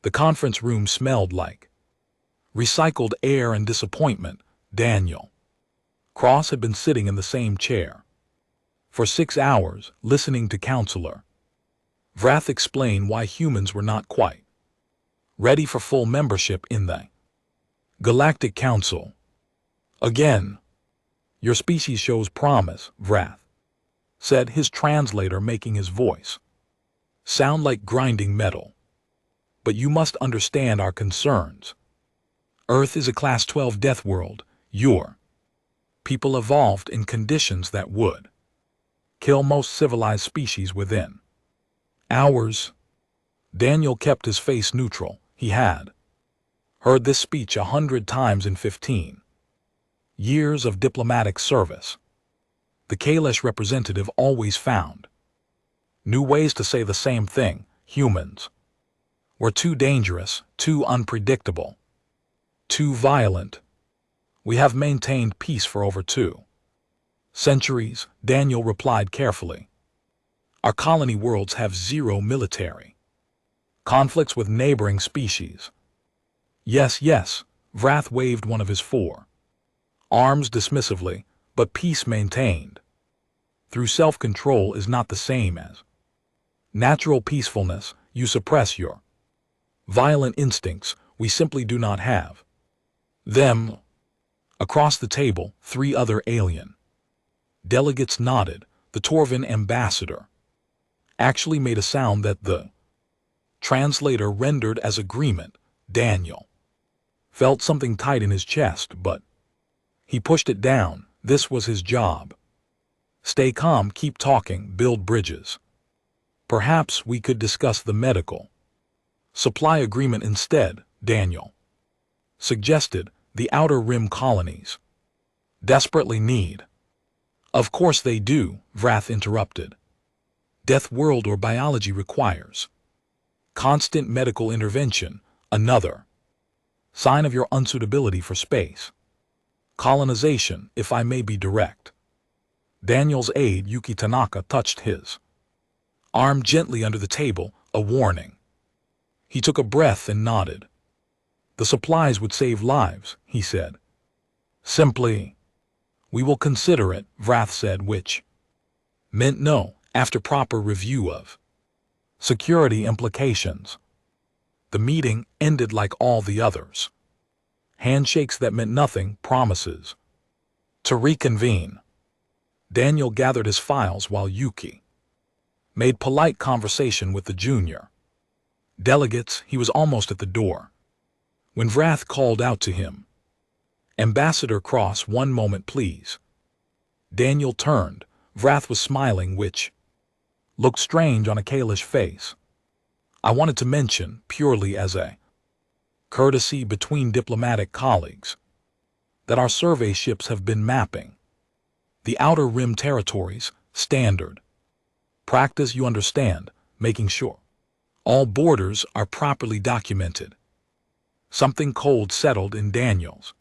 The conference room smelled like recycled air and disappointment. Daniel Cross had been sitting in the same chair for 6 hours, listening to Counselor Vrath explain why humans were not quite ready for full membership in the Galactic Council. Again, your species shows promise, Vrath said, his translator making his voice sound like grinding metal. But you must understand our concerns. Earth is a Class 12 death world. Your people evolved in conditions that would kill most civilized species within hours. Daniel kept his face neutral. He had heard this speech 100 times in 15 years of diplomatic service. The Kalish representative always found new ways to say the same thing. Humans were too dangerous, too unpredictable, too violent. We have maintained peace for over 2 centuries, Daniel replied carefully. Our colony worlds have 0 military conflicts with neighboring species. Yes, Vrath waved one of his 4 arms dismissively, but peace maintained through self-control is not the same as natural peacefulness. You suppress your violent instincts. We simply do not have them. Across the table, 3 other alien delegates nodded. The Torvin ambassador actually made a sound that the translator rendered as agreement. Daniel felt something tight in his chest, but he pushed it down. This was his job. Stay calm, keep talking, build bridges. Perhaps we could discuss the medical supply agreement instead, Daniel suggested. The Outer Rim colonies desperately need. Of course they do, Vrath interrupted. Death world or biology requires constant medical intervention, another sign of your unsuitability for space colonization, if I may be direct. Daniel's aide, Yuki Tanaka, touched his arm gently under the table, a warning. He took a breath and nodded. The supplies would save lives, he said. Simply, we will consider it, Vrath said, which meant no, after proper review of security implications. The meeting ended like all the others. Handshakes that meant nothing, promises to reconvene. Daniel gathered his files while Yuki made polite conversation with the junior delegates. He was almost at the door when Vrath called out to him, Ambassador Cross, 1 moment please. Daniel turned. Vrath was smiling, which looked strange on a Kalish face. I wanted to mention, purely as a courtesy between diplomatic colleagues, that our survey ships have been mapping the Outer Rim territories, standard practice, you understand, making sure all borders are properly documented. Something cold settled in Daniel's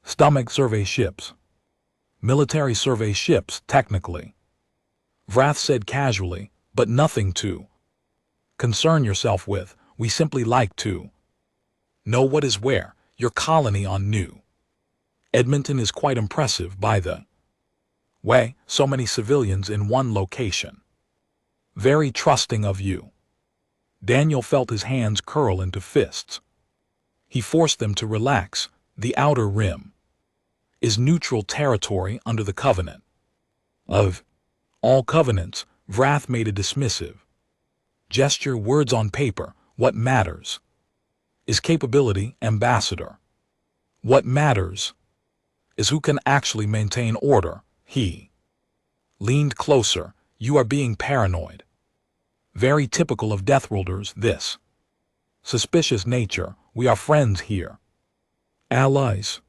stomach. Survey ships. Military survey ships, technically, Vrath said casually, but nothing to concern yourself with. We simply like to know what is where. Your colony on New Edmonton is quite impressive, by the way. So many civilians in one location. Very trusting of you. Daniel felt his hands curl into fists. He forced them to relax. The Outer Rim is neutral territory under the covenant. Of all covenants, Vrath made a dismissive gesture. Words on paper. What matters is capability, Ambassador. What matters is who can actually maintain order. He leaned closer. You are being paranoid. Very typical of Deathworlders, this suspicious nature. We are friends here. Allies.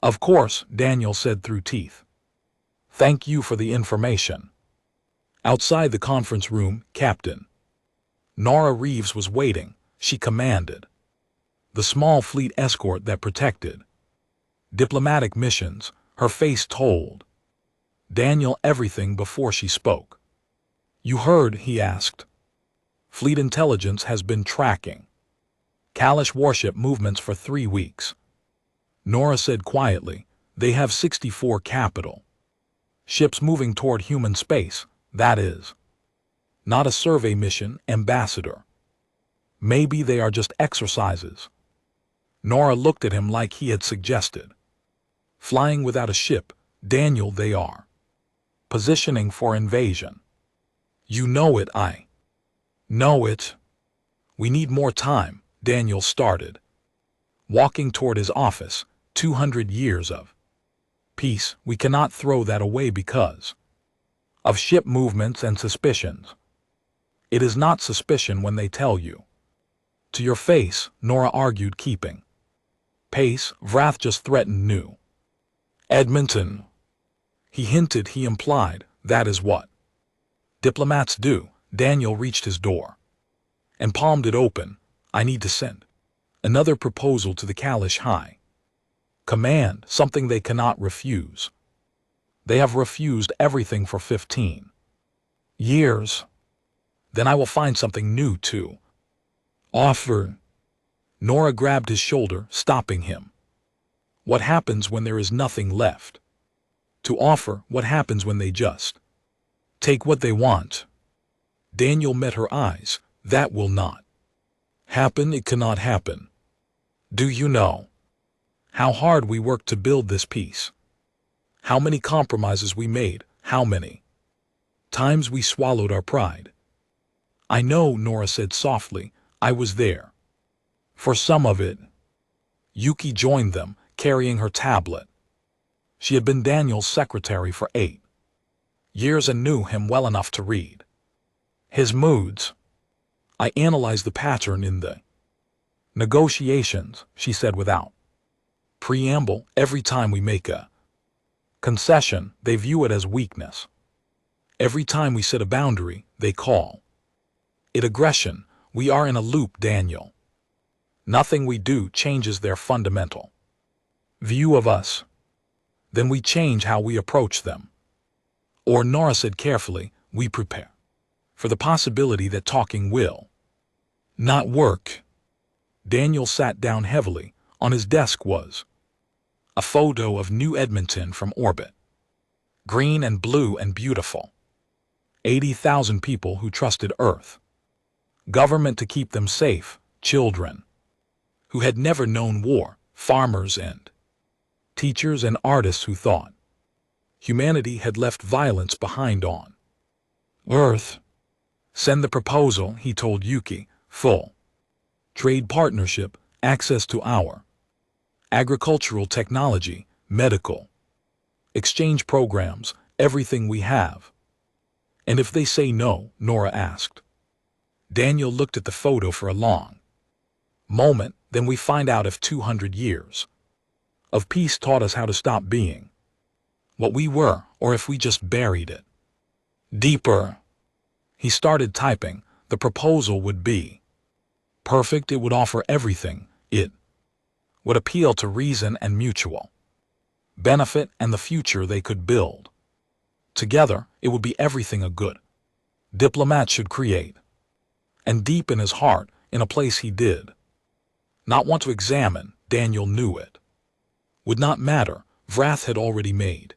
Of course, Daniel said through teeth. Thank you for the information. Outside the conference room, Captain Nora Reeves was waiting. She commanded the small fleet escort that protected diplomatic missions. Her face told Daniel everything before she spoke. You heard, he asked. Fleet intelligence has been tracking Kalash warship movements for 3 weeks. Nora said quietly, they have 64 capital. Ships moving toward human space, that is. Not a survey mission, Ambassador. Maybe they are just exercises. Nora looked at him like he had suggested. Flying without a ship, Daniel, they are. Positioning for invasion. You know it, I know it. We need more time, Daniel started. Walking toward his office, 200 years of peace, we cannot throw that away because of ship movements and suspicions. It is not suspicion when they tell you. To your face, Nora argued, keeping pace. Vrath just threatened new Edmonton. He hinted, he implied, that is what diplomats do. Daniel reached his door and palmed it open. I need to send another proposal to the Kalash High Command, something they cannot refuse. They have refused everything for 15 years. Then I will find something new to offer. Nora grabbed his shoulder, stopping him. What happens when there is nothing left to offer? What happens when they just take what they want? Daniel met her eyes. That will not happen. It cannot happen. Do you know how hard we worked to build this peace? How many compromises we made? How many times we swallowed our pride? I know, Nora said softly. I was there for some of it. Yuki joined them, carrying her tablet. She had been Daniel's secretary for 8 years and knew him well enough to read his moods. I analyzed the pattern in the negotiations, she said without preamble. Every time we make a concession, they view it as weakness. Every time we set a boundary, they call it aggression. We are in a loop, Daniel. Nothing we do changes their fundamental view of us. Then we change how we approach them. Or, Nora said carefully, we prepare for the possibility that talking will not work. Daniel sat down heavily. On his desk was a photo of New Edmonton from orbit. Green and blue and beautiful. 80,000 people who trusted Earth. Government to keep them safe, children who had never known war, farmers and teachers and artists who thought humanity had left violence behind on Earth. Send the proposal, he told Yuki. Full trade partnership, access to our agricultural technology, medical exchange programs, everything we have. And if they say no, Nora asked. Daniel looked at the photo for a long moment. Then we find out if 200 years of peace taught us how to stop being what we were, or if we just buried it deeper. He started typing. The proposal would be perfect. It would offer everything. It would appeal to reason and mutual benefit and the future they could build together. It would be everything a good diplomat should create. And deep in his heart, in a place he did not want to examine, Daniel knew it would not matter. Vrath had already made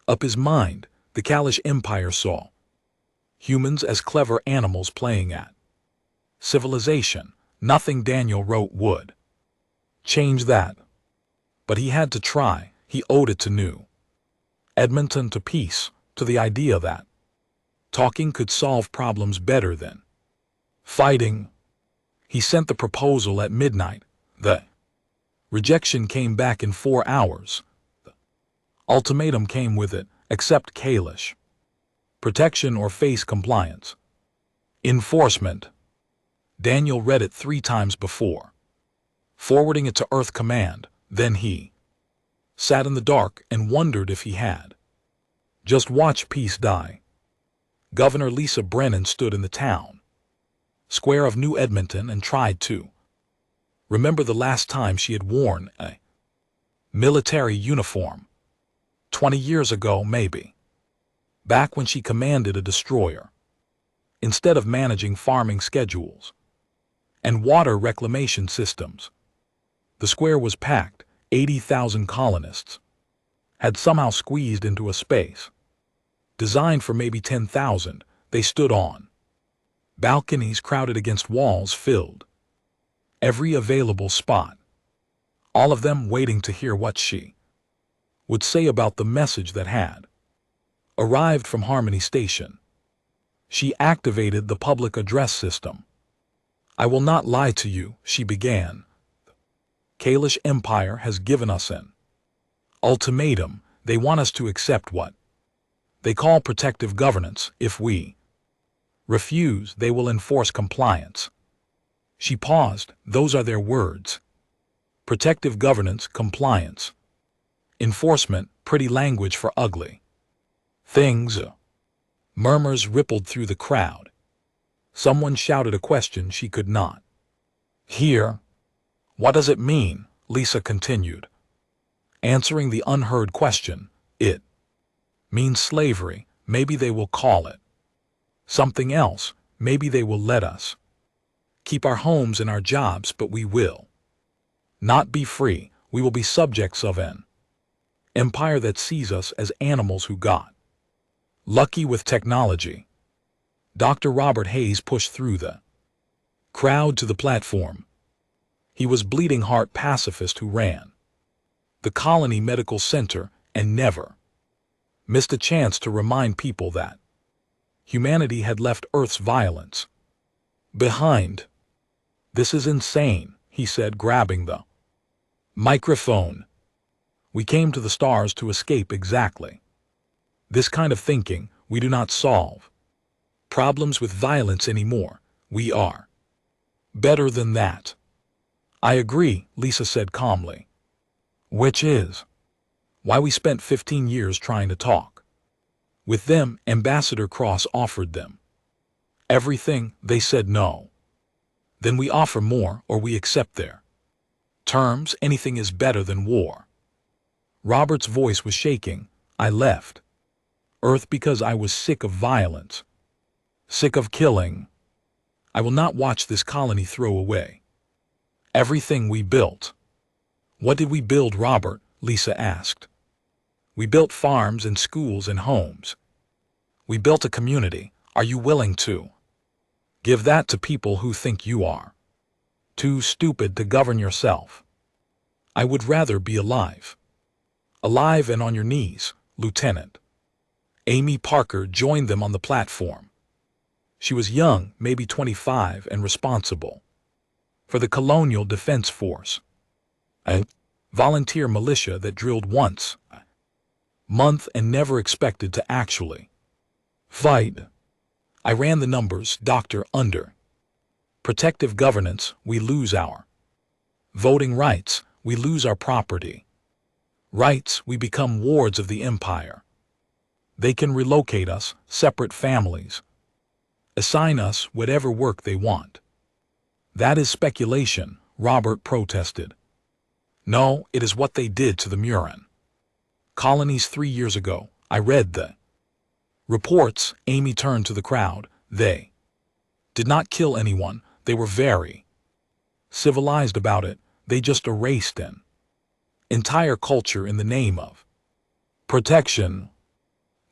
up his mind. The Kalash Empire saw humans as clever animals playing at civilization. Nothing, Daniel wrote, would change that. But he had to try. He owed it to New Edmonton, to peace, to the idea that talking could solve problems better than fighting. He sent the proposal at midnight. The rejection came back in 4 hours. The ultimatum came with it: accept Kalash protection or face compliance. Enforcement. Daniel read it 3 times before forwarding it to Earth Command. Then he sat in the dark and wondered if he had just watched peace die. Governor Lisa Brennan stood in the town square of New Edmonton and tried to remember the last time she had worn a military uniform. 20 years ago, maybe. Back when she commanded a destroyer instead of managing farming schedules. and water reclamation systems. The square was packed. 80,000 colonists had somehow squeezed into a space designed for maybe 10,000. They stood on balconies crowded against walls filled every available spot, all of them waiting to hear what she would say about the message that had arrived from Harmony Station. She activated the public address system. "I will not lie to you," she began. "The Kalish Empire has given us an ultimatum. They want us to accept what they call protective governance. If we refuse, they will enforce compliance." She paused. "Those are their words. Protective governance, compliance, enforcement, pretty language for ugly things." Murmurs rippled through the crowd. Someone shouted a question she could not hear. "What does it mean?" Lisa continued, answering the unheard question. "It means slavery. Maybe they will call it something else. Maybe they will let us keep our homes and our jobs, but we will not be free. We will be subjects of an empire that sees us as animals who got lucky with technology." Dr. Robert Hayes pushed through the crowd to the platform. He was bleeding heart pacifist who ran the Colony Medical Center and never missed a chance to remind people that humanity had left Earth's violence behind. "This is insane," he said, grabbing the microphone. "We came to the stars to escape exactly this kind of thinking. We do not solve problems with violence anymore. We are better than that." "I agree," Lisa said calmly. "Which is why we spent 15 years trying to talk with them." Ambassador Cross offered them everything. They said no. "Then we offer more, or we accept their terms. Anything is better than war." Robert's voice was shaking. "I left Earth because I was sick of violence, sick of killing. I will not watch this colony throw away everything we built." "What did we build, Robert?" Lisa asked. "We built farms and schools and homes. We built a community. Are you willing to give that to people who think you are too stupid to govern yourself?" "I would rather be alive. Alive and on your knees." Lieutenant Amy Parker joined them on the platform. She was young, maybe 25, and responsible for the Colonial Defense Force, a volunteer militia that drilled once a month and never expected to actually fight. "I ran the numbers, Doctor. Under protective governance, we lose our voting rights, we lose our property rights, we become wards of the Empire. They can relocate us, separate families, assign us whatever work they want." "That is speculation," Robert protested. "No, it is what they did to the Murin colonies 3 years ago. I read the reports." Amy turned to the crowd. "They did not kill anyone. They were very civilized about it. They just erased an entire culture in the name of protection."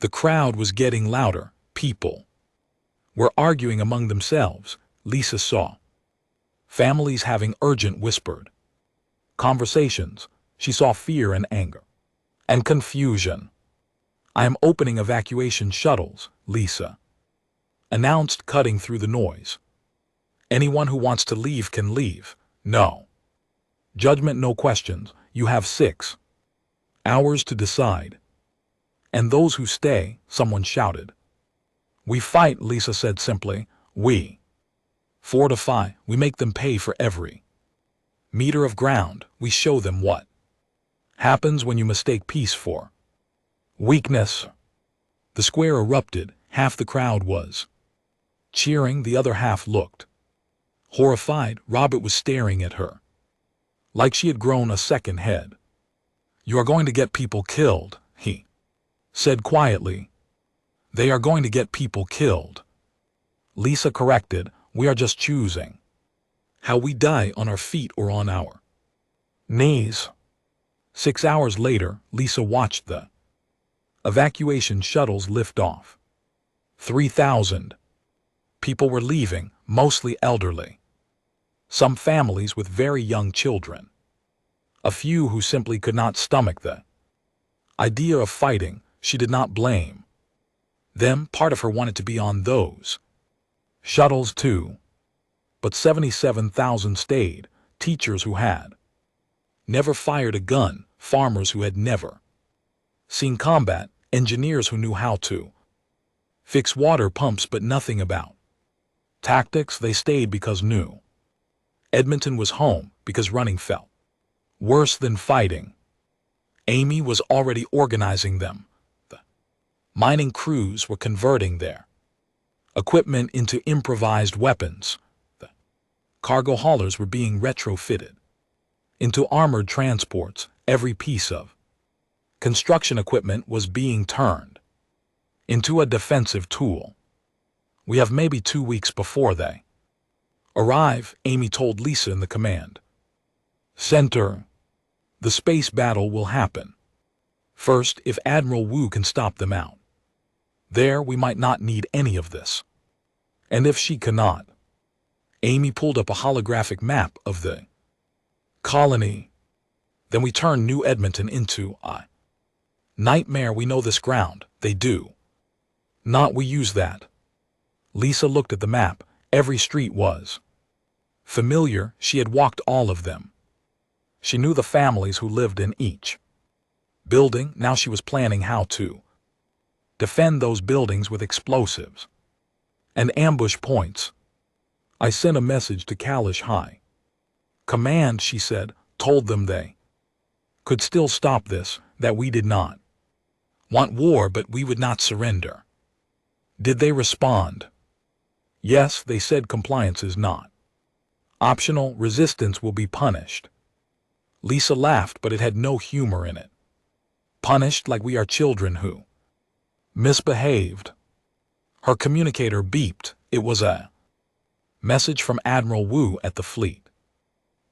The crowd was getting louder. People were arguing among themselves. Lisa saw families having urgent whispered conversations. She saw fear and anger and confusion. "I am opening evacuation shuttles," Lisa announced, cutting through the noise. "Anyone who wants to leave can leave. No judgment, no questions. You have 6 hours to decide. And those who stay," someone shouted. "We fight," Lisa said simply. "We fortify. We make them pay for every meter of ground. We show them what happens when you mistake peace for weakness." The square erupted. Half the crowd was cheering, the other half looked horrified. Robert was staring at her like she had grown a second head. "You are going to get people killed," he said quietly. "They are going to get people killed." Lisa corrected. "We are just choosing How we die on our feet or on our knees. 6 hours later, Lisa watched the evacuation shuttles lift off. 3,000 people were leaving, mostly elderly. Some families with very young children. A few who simply could not stomach the idea of fighting. She did not blame them. Part of her wanted to be on those shuttles too. But 77,000 stayed, teachers who had never fired a gun, farmers who had never seen combat, engineers who knew how to fix water pumps but nothing about tactics. They stayed because knew Edmonton was home, because running felt worse than fighting. Amy was already organizing them. The mining crews were converting their equipment into improvised weapons. The cargo haulers were being retrofitted into armored transports. Every piece of construction equipment was being turned into a defensive tool. We have maybe 2 weeks before they arrive, Amy told Lisa in the command center. The space battle will happen first. If Admiral Wu can stop them out there, we might not need any of this. And if she cannot, Amy pulled up a holographic map of the colony. Then we turn New Edmonton into a nightmare. We know this ground. They do not. We use that. Lisa looked at the map. Every street was familiar. She had walked all of them. She knew the families who lived in each building. Now she was planning how to defend those buildings with explosives and ambush points. I sent a message to Kalish High Command, she said, told them they could still stop this, that we did not want war but we would not surrender. Did they respond? Yes, they said compliance is not optional. Resistance will be punished. Lisa laughed, but it had no humor in it. Punished like we are children who misbehaved. Her communicator beeped. It was a message from Admiral Wu at the fleet.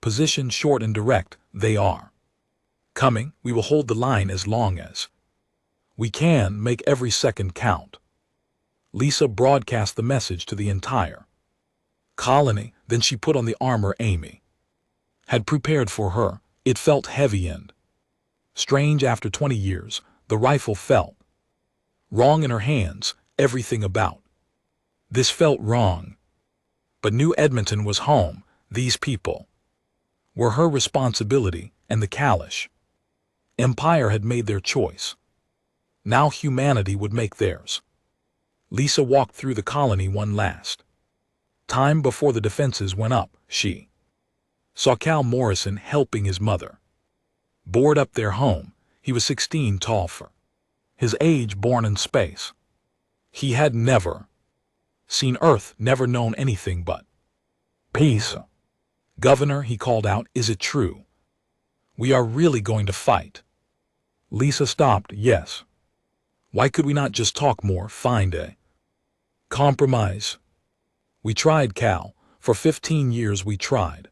Position short and direct. They are coming. We will hold the line as long as we can. Make every second count. Lisa broadcast the message to the entire colony. Then she put on the armor Amy had prepared for her. It felt heavy and strange. After 20 years, the rifle felt wrong in her hands. Everything about this felt wrong. But New Edmonton was home. These people were her responsibility, and the Kalish Empire had made their choice. Now humanity would make theirs. Lisa walked through the colony one last time before the defenses went up. She saw Cal Morrison helping his mother board up their home. He was 16, tall for his age, born in space. He had never seen Earth, never known anything but peace. Governor, he called out, is it true? We are really going to fight? Lisa stopped. Yes. Why could we not just talk more, find a compromise? We tried, Cal. For 15 years we tried.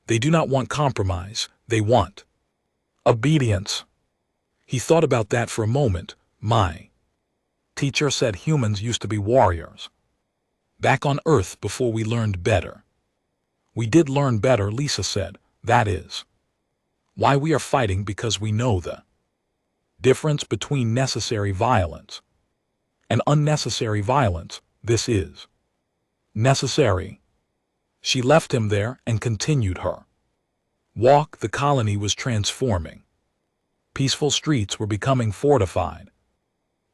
They do not want compromise. They want obedience. He thought about that for a moment. My teacher said humans used to be warriors back on Earth before we learned better. We did learn better, Lisa said. That is why we are fighting, because we know the difference between necessary violence and unnecessary violence. This is necessary. She left him there and continued her walk. The colony was transforming. Peaceful streets were becoming fortified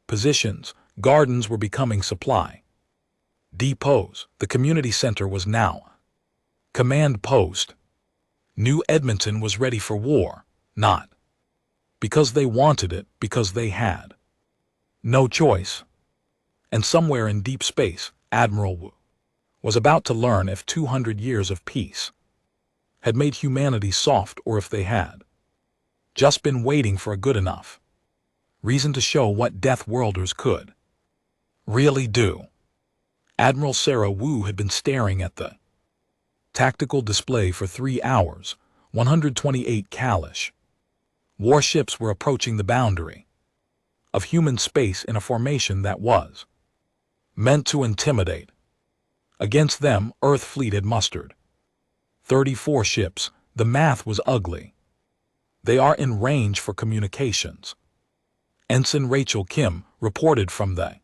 positions. Gardens were becoming supply depots. The community center was now command post. New Edmonton was ready for war, not because they wanted it, because they had no choice. And somewhere in deep space, Admiral Wu was about to learn if 200 years of peace had made humanity soft, or if they had just been waiting for a good enough reason to show what Deathworlders could really do. Admiral Sarah Wu had been staring at the Tactical display for 3 hours, 128 Kalish. Warships were approaching the boundary of human space in a formation that was meant to intimidate. Against them, Earth fleet had mustered 34 ships. The math was ugly. They are in range for communications. Ensign Rachel Kim reported from the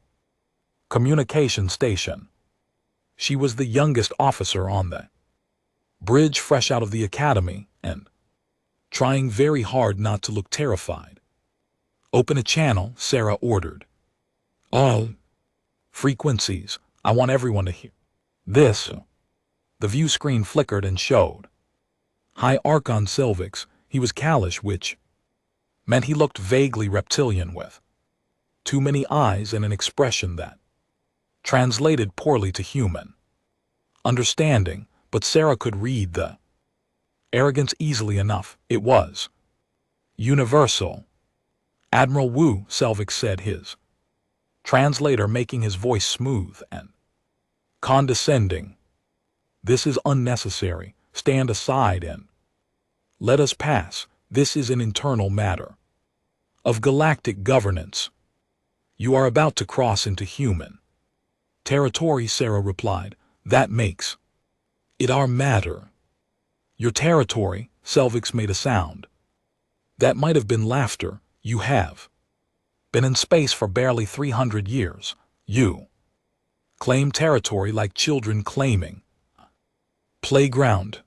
communication station. She was the youngest officer on the bridge, fresh out of the academy, and trying very hard not to look terrified. Open a channel, Sarah ordered. All frequencies. I want everyone to hear this. The view screen flickered and showed High Archon Silvix. He was Kalish, which meant he looked vaguely reptilian with too many eyes and an expression that translated poorly to human understanding, but Sarah could read the arrogance easily enough. It was universal. Admiral Wu, Selvix said, his translator making his voice smooth and condescending. This is unnecessary. Stand aside and let us pass. This is an internal matter of galactic governance. You are about to cross into human territory, Sarah replied. That makes it our matter. Your territory, Selvix made a sound that might have been laughter. You have been in space for barely 300 years. You claim territory like children claiming playground.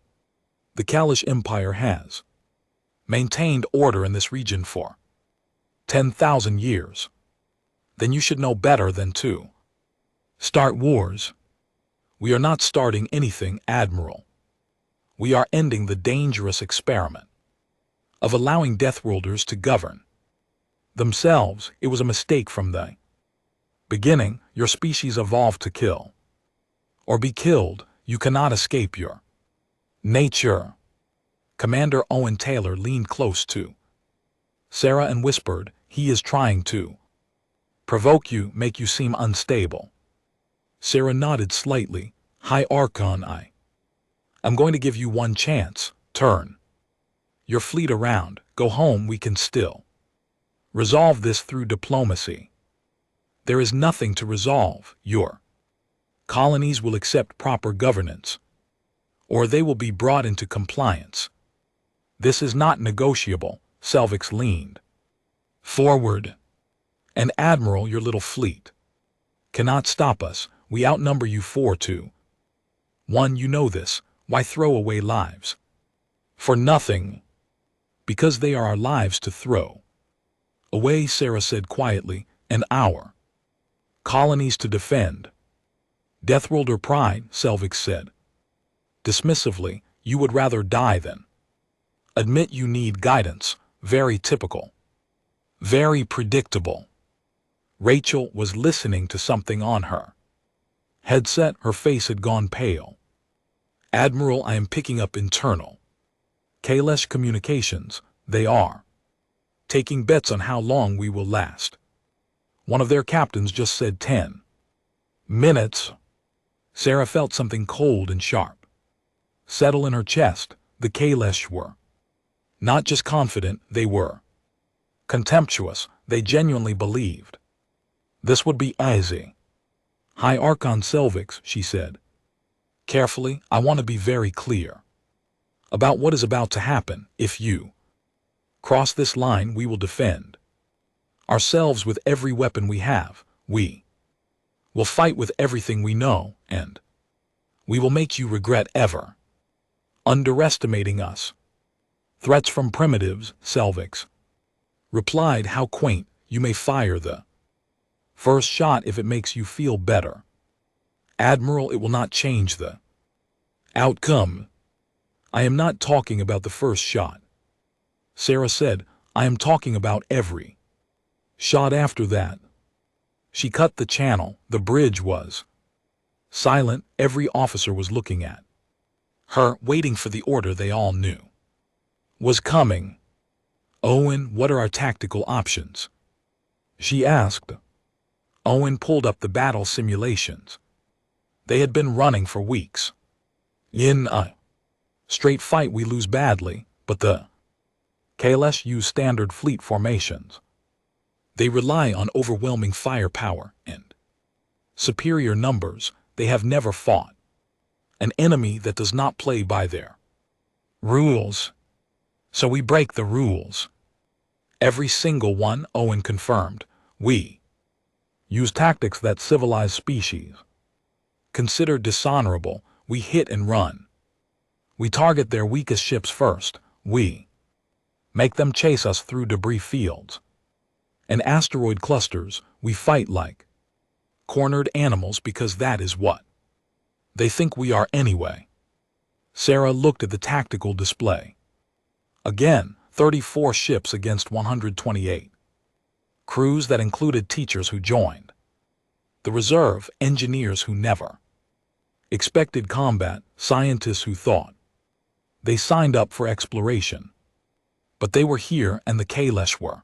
The Kalish Empire has maintained order in this region for 10,000 years. Then you should know better than to start wars. We are not starting anything, Admiral. We are ending the dangerous experiment of allowing Deathworlders to govern themselves. It was a mistake from the beginning. Your species evolved to kill or be killed. You cannot escape your nature. Commander Owen Taylor leaned close to Sarah and whispered, he is trying to provoke you, make you seem unstable. Sarah nodded slightly. High Archon, I'm going to give you one chance. Turn your fleet around. Go home. We can still resolve this through diplomacy. There is nothing to resolve. Your colonies will accept proper governance, or they will be brought into compliance. This is not negotiable. Selvix leaned forward. And Admiral, your little fleet cannot stop us. We outnumber you 4-1. You know this. Why throw away lives for nothing? Because they are our lives to throw away, Sarah said quietly, and our colonies to defend. Deathworlder pride, Selvix said dismissively. You would rather die than admit you need guidance. Very typical. Very predictable. Rachel was listening to something on her headset. Her face had gone pale. Admiral, I am picking up internal Kalish communications. They are taking bets on how long we will last. One of their captains just said 10 minutes. Sarah felt something cold and sharp settle in her chest. The Kalish were not just confident, they were contemptuous. They genuinely believed this would be easy. High Archon Selvix, she said carefully, I want to be very clear about what is about to happen. If you cross this line, we will defend ourselves with every weapon we have. We will fight with everything we know, and we will make you regret ever underestimating us. Threats from primitives, Selvix replied. How quaint. You may fire the first shot if it makes you feel better. Admiral, it will not change the outcome. I am not talking about the first shot, Sarah said. I am talking about every shot after that. She cut the channel. The bridge was silent. Every officer was looking at her, waiting for the order they all knew was coming. Owen, what are our tactical options? She asked. Owen pulled up the battle simulations. They had been running for weeks. In a straight fight we lose badly, but the Kalesh use standard fleet formations. They rely on overwhelming firepower and superior numbers. They have never fought an enemy that does not play by their rules. So we break the rules. Every single one, Owen confirmed. We use tactics that civilized species consider dishonorable. We hit and run. We target their weakest ships first. We make them chase us through debris fields and asteroid clusters. We fight like cornered animals because that is what they think we are anyway. Sarah looked at the tactical display. Again, 34 ships against 128. Crews that included teachers who joined the reserve, engineers who never expected combat, scientists who thought they signed up for exploration. But they were here and the Kalesh were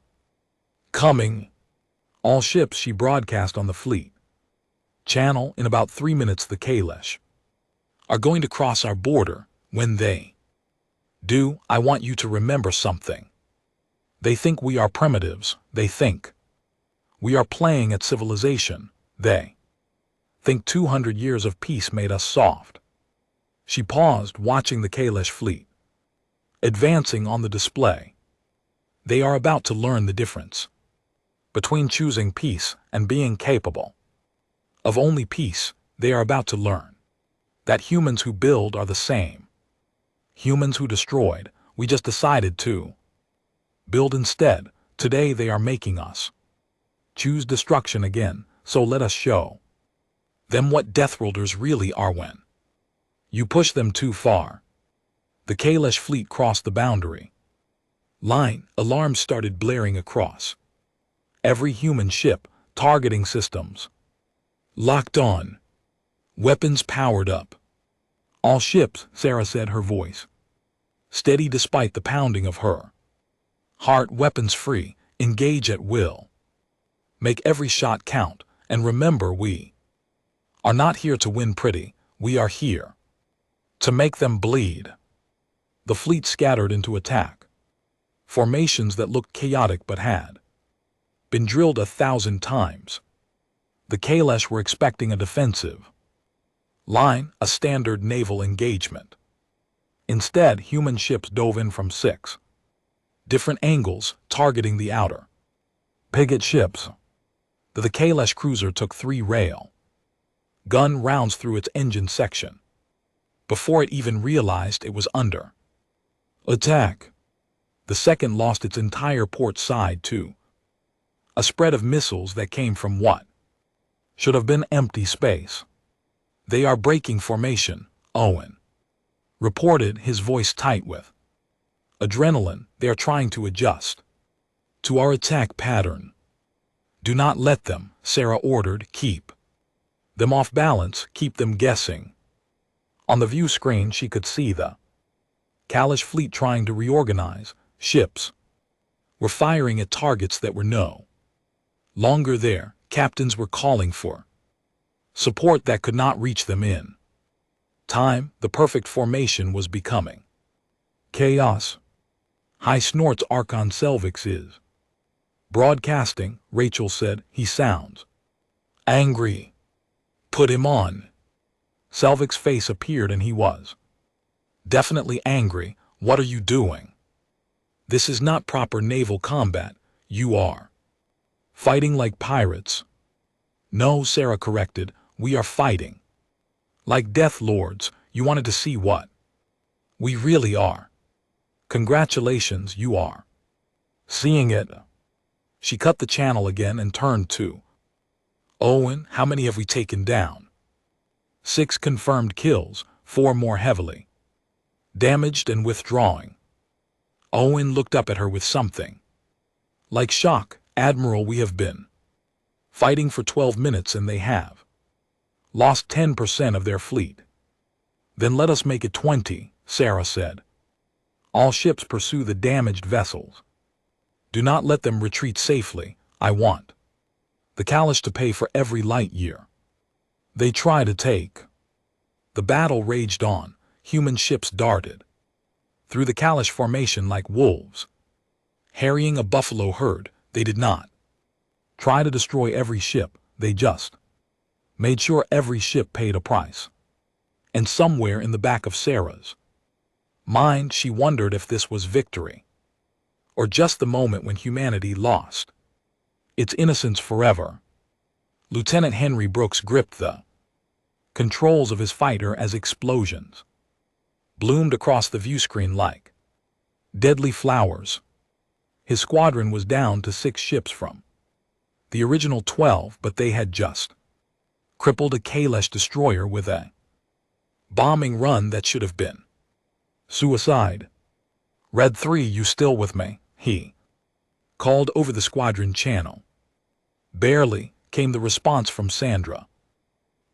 coming. All ships, she broadcast on the fleet channel. In about 3 minutes the Kalesh are going to cross our border. When they do, I want you to remember something. They think we are primitives. They think we are playing at civilization. They think 200 years of peace made us soft. She paused, watching the Kalesh fleet advancing on the display. They are about to learn the difference between choosing peace and being capable of only peace. They are about to learn that humans who build are the same humans who destroyed. We just decided to build instead. Today they are making us choose destruction again, so let us show them what Deathworlders really are when you push them too far. The Kalesh fleet crossed the boundary line. Alarms started blaring across every human ship. Targeting systems locked on. Weapons powered up. All ships, Sarah said, her voice steady despite the pounding of her heart. Weapons free. Engage at will. Make every shot count. And remember, we are not here to win pretty. We are here to make them bleed. The fleet scattered into attack formations that looked chaotic but had been drilled 1,000 times. The Kalesh were expecting a defensive line, a standard naval engagement. Instead, human ships dove in from 6 different angles, targeting the outer picket ships. The Kalesh cruiser took 3 rail gun rounds through its engine section before it even realized it was under attack. The second lost its entire port side too. A spread of missiles that came from what should have been empty space. They are breaking formation, Owen reported, his voice tight with adrenaline. They are trying to adjust to our attack pattern. Do not let them, Sarah ordered. Keep them off balance, keep them guessing. On the view screen she could see the Kalesh fleet trying to reorganize. Ships were firing at targets that were no longer there. Captains were calling for support that could not reach them in time. The perfect formation was becoming chaos. High snorts. Archon Selvix is broadcasting, Rachel said. He sounds angry. Put him on. Selvix's face appeared and he was definitely angry. What are you doing? This is not proper naval combat. You are fighting like pirates. No, Sarah corrected. We are fighting like Deathlords. You wanted to see what we really are. Congratulations, you are seeing it. She cut the channel again and turned to Owen. How many have we taken down? 6 confirmed kills, 4 more heavily damaged and withdrawing. Owen looked up at her with something like shock. Admiral, we have been fighting for 12 minutes and they have lost 10% of their fleet. Then let us make it 20, Sarah said. All ships pursue the damaged vessels. Do not let them retreat safely. I want the Kalesh to pay for every light year they try to take. The battle raged on. human ships darted through the Kalash formation like wolves, harrying a buffalo herd. They did not try to destroy every ship, they just made sure every ship paid a price. And somewhere in the back of Sarah's mind, she wondered if this was victory, or just the moment when humanity lost its innocence forever. Lieutenant Henry Brooks gripped the controls of his fighter as explosions bloomed across the viewscreen like deadly flowers. His squadron was down to 6 ships from the original 12, but they had just crippled a Kalash destroyer with a bombing run that should have been suicide. Red 3, you still with me? He called over the squadron channel. Barely came the response from Sandra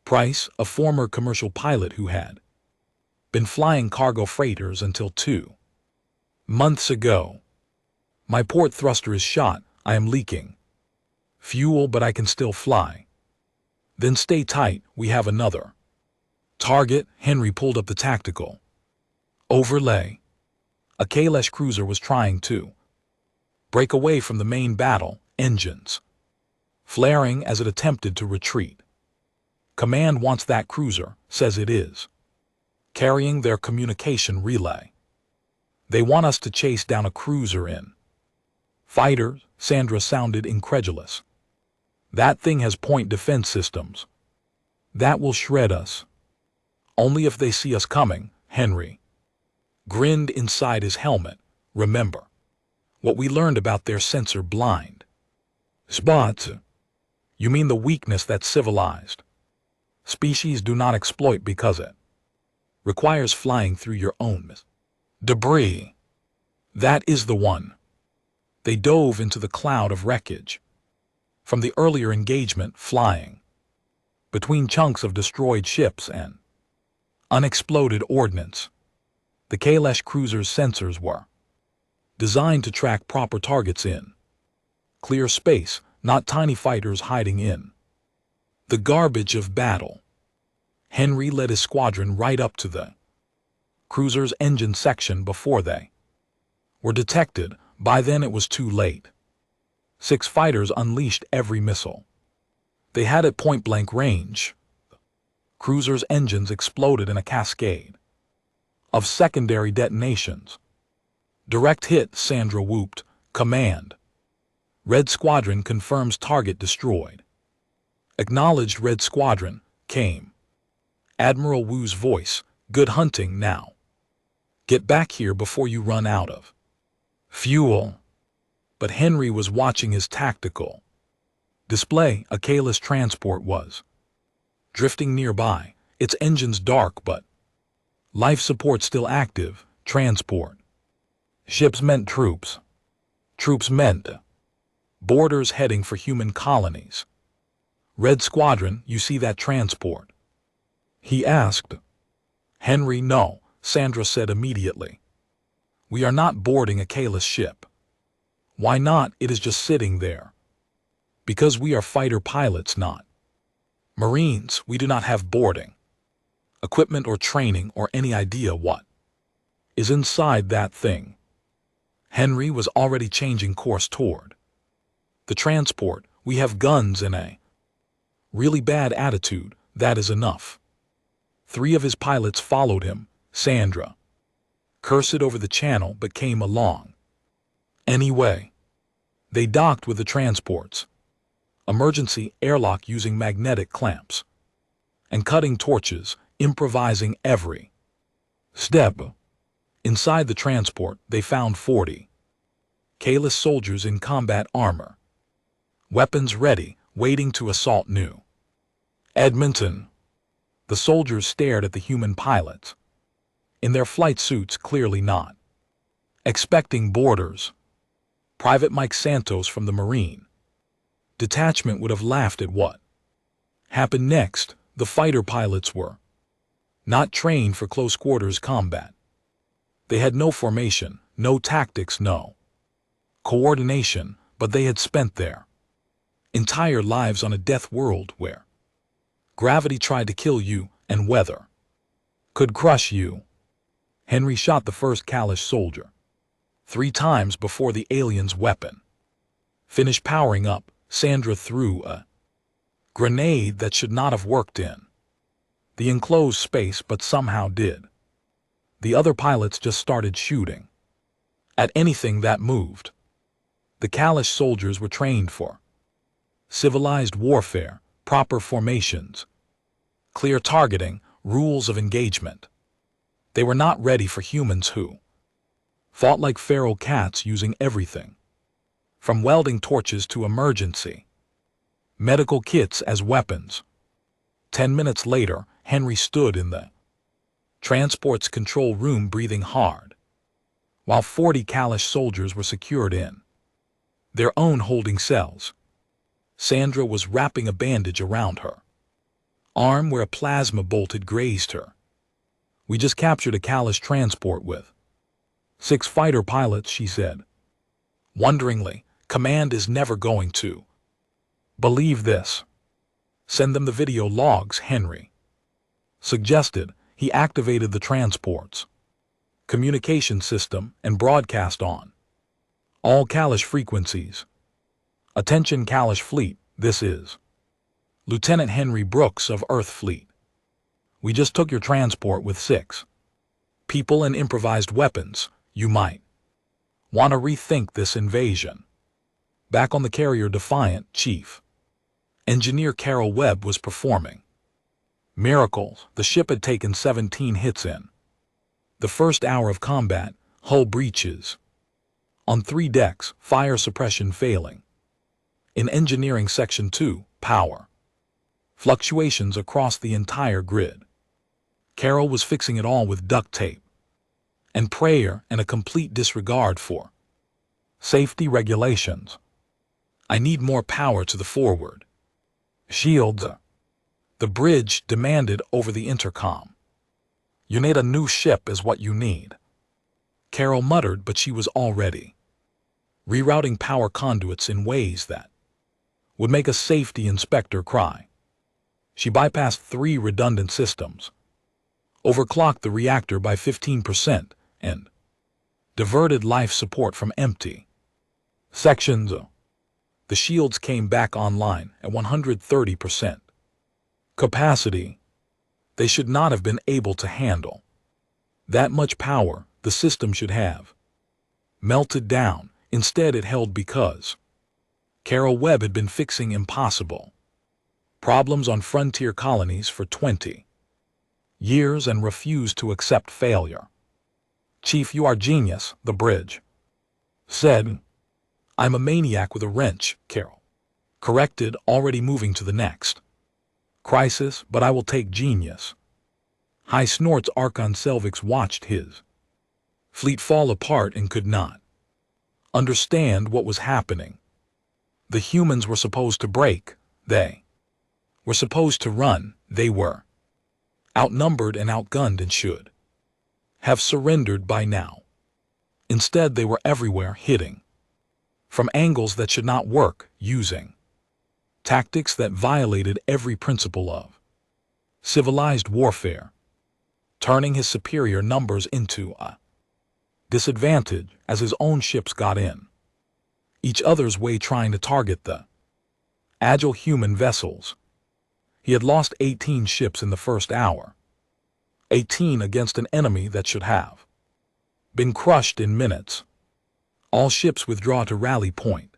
Price, a former commercial pilot who had been flying cargo freighters until 2 months ago. My port thruster is shot. I am leaking fuel, but I can still fly. Then stay tight, we have another target. Henry pulled up the tactical overlay. A Kalash cruiser was trying to break away from the main battle, engines flaring as it attempted to retreat. Command wants that cruiser, says it is carrying their communication relay. They want us to chase down a cruiser in fighters. Sandra sounded incredulous. That thing has point defense systems. That will shred us. Only if they see us coming. Henry grinned inside his helmet. Remember what we learned about their sensor blind spots? You mean the weakness that civilized species do not exploit because it requires flying through your own debris? That is the one. They dove into the cloud of wreckage from the earlier engagement, flying between chunks of destroyed ships and unexploded ordnance. The Kalash cruiser's sensors were designed to track proper targets in clear space, not tiny fighters hiding in the garbage of battle. Henry led his squadron right up to the cruiser's engine section before they were detected. By then it was too late. 6 fighters unleashed every missile they had at point-blank range. The cruiser's engines exploded in a cascade of secondary detonations. Direct hit, Sandra whooped. Command. Red Squadron confirms target destroyed. Acknowledged, Red Squadron, came Admiral Wu's voice. Good hunting now. Get back here before you run out of fuel. But Henry was watching his tactical display. A Kalash transport was drifting nearby, its engines dark but life support still active. Transport ships meant troops. Troops meant borders heading for human colonies. Red Squadron, you see that transport? He asked. Henry, no, Sandra said immediately. We are not boarding a Kalash ship. Why not? It is just sitting there. Because we are fighter pilots, not Marines. We do not have boarding equipment or training or any idea what is inside that thing. Henry was already changing course toward the transport. We have guns and a really bad attitude. That is enough. 3 of his pilots followed him. Sandra cursed over the channel but came along anyway. They docked with the transports. Emergency airlock using magnetic clamps and cutting torches, improvising every step. Inside the transport, they found 40 Kalash soldiers in combat armor, weapons ready, waiting to assault New Edmonton. The soldiers stared at the human pilots, in their flight suits, clearly not expecting boarders. Private Mike Santos from the Marine detachment would have laughed at what happened next. The fighter pilots were not trained for close quarters combat. They had no formation, no tactics, no coordination, but they had spent their entire lives on a death world where gravity tried to kill you and weather could crush you. Henry shot the first Kalish soldier 3 times before the alien's weapon finished powering up. Sandra threw a grenade that should not have worked in the enclosed space but somehow did. The other pilots just started shooting at anything that moved. The Kalish soldiers were trained for civilized warfare, proper formations, clear targeting, rules of engagement. They were not ready for humans who fought like feral cats using everything from welding torches to emergency medical kits as weapons. 10 minutes later, Henry stood in the transport's control room breathing hard, while 40 Kalish soldiers were secured in their own holding cells. Sandra was wrapping a bandage around her arm where a plasma bolt had grazed her. "We just captured a Kalish transport with 6 fighter pilots," she said. Wonderingly, "Command is never going to believe this." "Send them the video logs," Henry suggested. He activated the transport's communication system and broadcast on all Kalish frequencies. "Attention Kalish Fleet, this is Lieutenant Henry Brooks of Earth Fleet. We just took your transport with 6 people and improvised weapons. You might want to rethink this invasion." Back on the carrier Defiant, Chief Engineer Carol Webb was performing miracles. The ship had taken 17 hits in the first hour of combat, hull breaches on 3 decks, fire suppression failing. In Engineering Section 2, power fluctuations across the entire grid. Carol was fixing it all with duct tape and prayer and a complete disregard for safety regulations. "I need more power to the forward shields," the bridge demanded over the intercom. "You need a new ship is what you need," Carol muttered, but she was already rerouting power conduits in ways that would make a safety inspector cry. She bypassed 3 redundant systems, overclocked the reactor by 15%, and diverted life support from empty sections. The shields came back online at 130% capacity. They should not have been able to handle that much power. The system should have melted down. Instead, it held because Carol Webb had been fixing impossible problems on frontier colonies for 20 years and refused to accept failure. "Chief, you are genius," the bridge said. "I'm a maniac with a wrench," Carol corrected, already moving to the next crisis, "but I will take genius." High snorts. Archon Selvix watched his fleet fall apart and could not understand what was happening. The humans were supposed to break. They were supposed to run. They were outnumbered and outgunned and should have surrendered by now. Instead, they were everywhere, hitting from angles that should not work, using tactics that violated every principle of civilized warfare, turning his superior numbers into a disadvantage as his own ships got in each other's way, trying to target the agile human vessels. He had lost 18 ships in the first hour, 18 against an enemy that should have been crushed in minutes. "All ships withdraw to rally point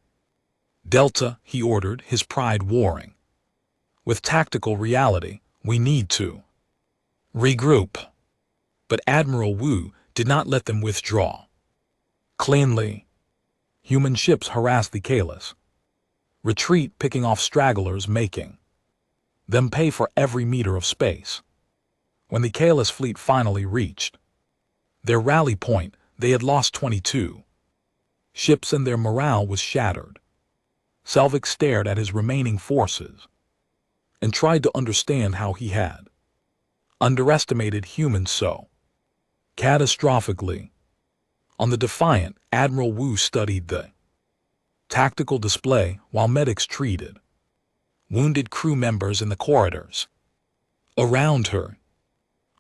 Delta," he ordered, his pride warring with tactical reality. "We need to regroup." But Admiral Wu did not let them withdraw cleanly. Human ships harassed the Kalis retreat, picking off stragglers, making them pay for every meter of space. When the Kalis fleet finally reached their rally point, they had lost 22 ships and their morale was shattered. Selvig stared at his remaining forces and tried to understand how he had underestimated humans so catastrophically. On the Defiant, Admiral Wu studied the tactical display while medics treated wounded crew members in the corridors around her.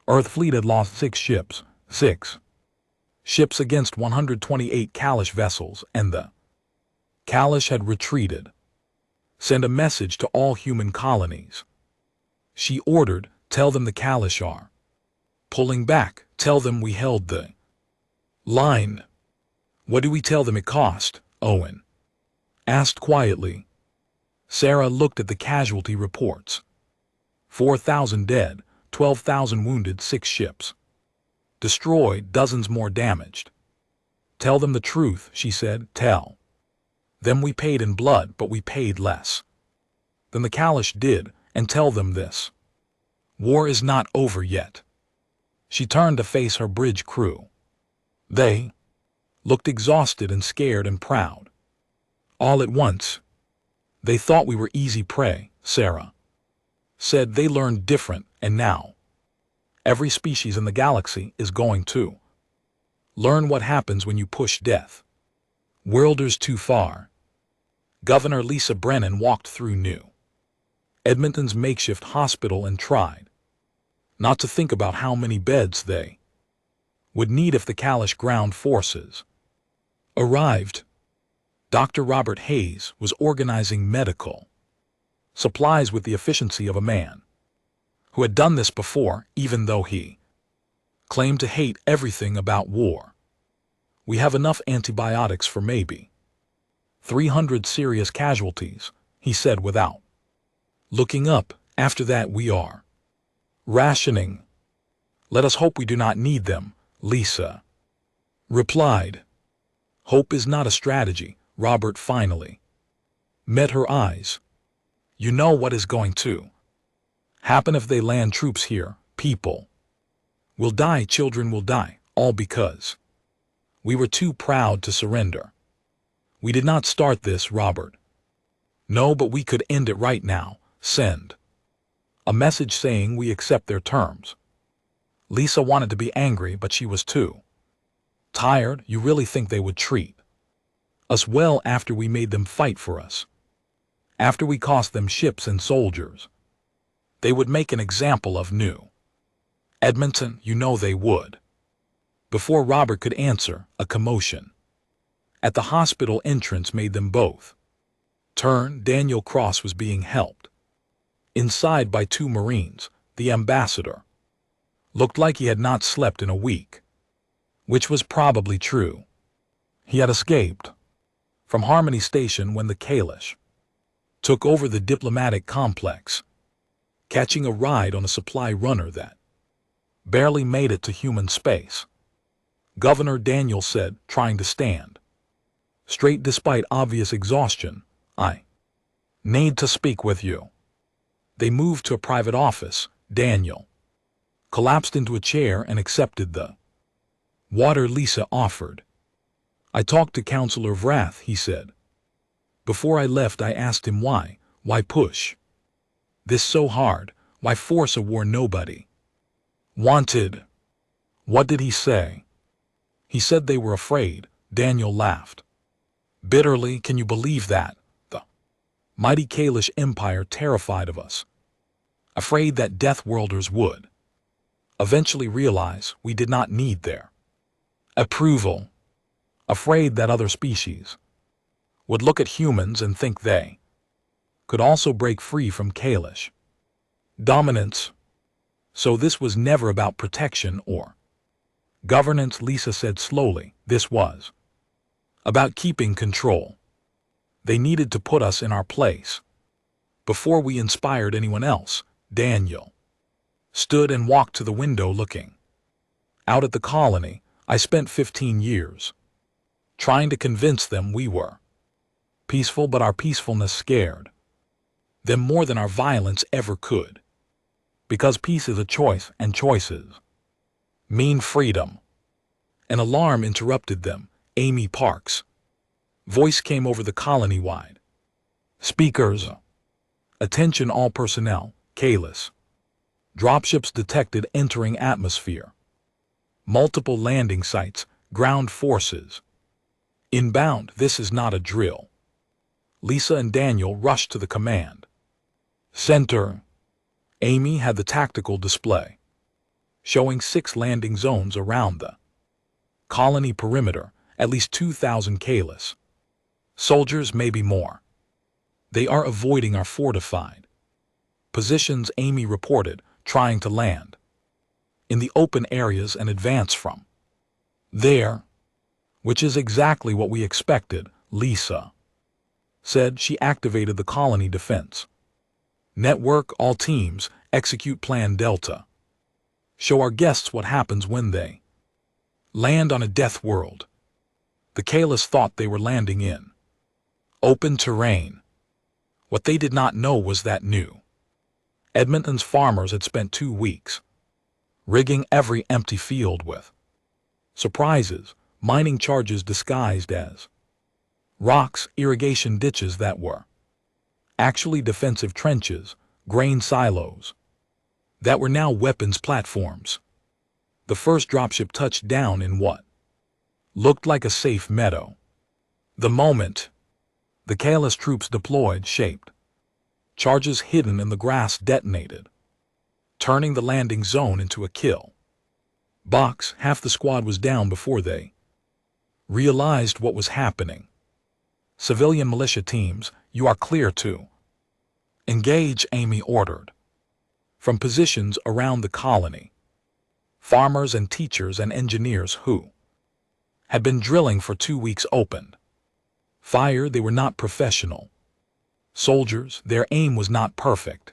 Earth fleet had lost 6 ships, 6. Ships against 128 Kalash vessels, and the Kalash had retreated. Send a message to all human colonies. She ordered, tell them the Kalash are pulling back, tell them we held the line. What do we tell them it cost? Owen asked quietly. Sarah looked at the casualty reports. 4,000 dead, 12,000 wounded, 6 ships destroyed, dozens more damaged. Tell them the truth, she said. Tell them we paid in blood, but we paid less than the Kalash did, and tell them this. War is not over yet. She turned to face her bridge crew. They looked exhausted and scared and proud. All at once, they thought we were easy prey, Sarah said. They learned different, and now every species in the galaxy is going to learn what happens when you push death worlders too far. Governor Lisa Brennan walked through New Edmonton's makeshift hospital and tried not to think about how many beds they would need if the Kalash ground forces arrived. Dr. Robert Hayes was organizing medical supplies with the efficiency of a man who had done this before, even though he claimed to hate everything about war. We have enough antibiotics for maybe 300 serious casualties, he said without looking up. After that we are rationing. Let us hope we do not need them, Lisa replied. Hope is not a strategy. Robert finally met her eyes. You know what is going to happen if they land troops here. People will die, children will die, all because we were too proud to surrender. We did not start this, Robert. No, but we could end it right now. Send a message saying we accept their terms. Lisa wanted to be angry, but she was too tired. You really think they would treat us well after we made them fight for us? After we cost them ships and soldiers? They would make an example of New Edmonton, you know they would. Before Robert could answer, a commotion at the hospital entrance made them both turn. Daniel Cross was being helped inside by 2 Marines. The ambassador looked like he had not slept in a week, which was probably true. He had escaped from Harmony Station when the Kalash took over the diplomatic complex, catching a ride on a supply runner that barely made it to human space. Governor Daniel said, trying to stand straight despite obvious exhaustion, I need to speak with you. They moved to a private office. Daniel collapsed into a chair and accepted the water Lisa offered. I talked to Counselor Vrath, he said. Before I left, I asked him why push this so hard? Why force a war nobody wanted? What did he say? He said they were afraid. Daniel laughed bitterly. Can you believe that? The mighty Kalash Empire terrified of us, afraid that Deathworlders would eventually realize we did not need their approval, afraid that other species would look at humans and think they could also break free from Kalash dominance. So this was never about protection or governance, Lisa said slowly. This was about keeping control. They needed to put us in our place before we inspired anyone else. Daniel stood and walked to the window looking out at the colony. I spent 15 years trying to convince them we were peaceful, but our peacefulness scared them more than our violence ever could. Because peace is a choice, and choices mean freedom. An alarm interrupted them. Amy Park's voice came over the colony-wide speakers. Attention all personnel. Kalash dropships detected entering atmosphere. Multiple landing sites. Ground forces inbound. This is not a drill. Lisa and Daniel rushed to the command center. Amy had the tactical display. showing 6 landing zones around the colony perimeter, at least 2,000 Kalis. Soldiers, maybe more. They are avoiding our fortified positions, Amy reported, trying to land in the open areas and advance from there, which is exactly what we expected, Lisa said. She activated the colony defense network. All teams, execute Plan Delta. Show our guests what happens when they land on a death world. The Kalis thought they were landing in open terrain. What they did not know was that New Edmonton's farmers had spent 2 weeks rigging every empty field with surprises, mining charges disguised as rocks, irrigation ditches that were actually defensive trenches, grain silos that were now weapons platforms. The first dropship touched down in what looked like a safe meadow. The moment the Kalis troops deployed, shaped charges hidden in the grass detonated, turning the landing zone into a kill box. Half the squad was down before they realized what was happening. Civilian militia teams, you are clear to engage, Amy ordered. From positions around the colony, farmers and teachers and engineers who had been drilling for 2 weeks opened fire. They were not professional soldiers. Their aim was not perfect.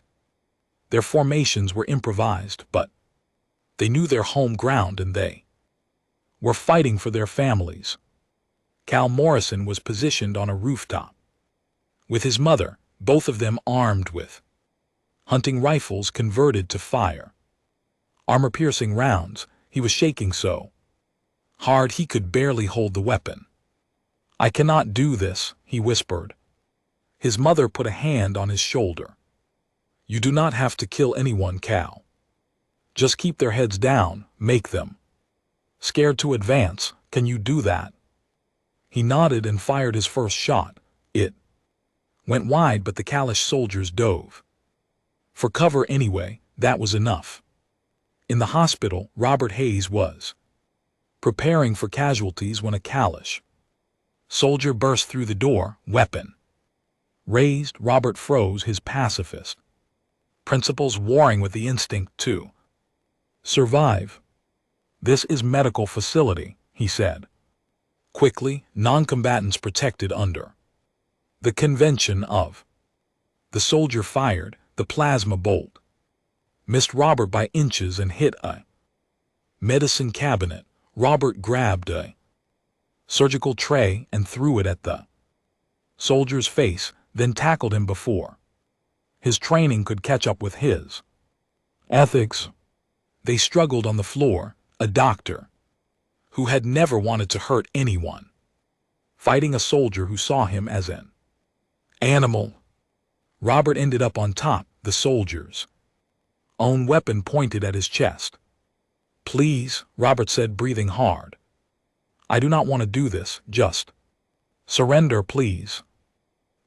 Their formations were improvised, but they knew their home ground and they were fighting for their families. Cal Morrison was positioned on a rooftop with his mother, both of them armed with hunting rifles converted to fire armor-piercing rounds. He was shaking so hard he could barely hold the weapon. I cannot do this, he whispered. His mother put a hand on his shoulder. You do not have to kill anyone, Cal. Just keep their heads down, make them scared to advance. Can you do that? He nodded and fired his first shot. It went wide, but the Kalish soldiers dove for cover anyway. That was enough. In the hospital, Robert Hayes was preparing for casualties when a Kalish soldier burst through the door, weapon raised. Robert froze, his pacifist principles warring with the instinct to survive. This is medical facility, he said. Quickly, non-combatants protected under the convention of the soldier fired. The plasma bolt missed Robert by inches and hit a medicine cabinet. Robert grabbed a surgical tray and threw it at the soldier's face, then tackled him before his training could catch up with his ethics. They struggled on the floor, a doctor who had never wanted to hurt anyone fighting a soldier who saw him as an animal. Robert ended up on top, the soldier's own weapon pointed at his chest. Please, Robert said, breathing hard. I do not want to do this, just surrender, please.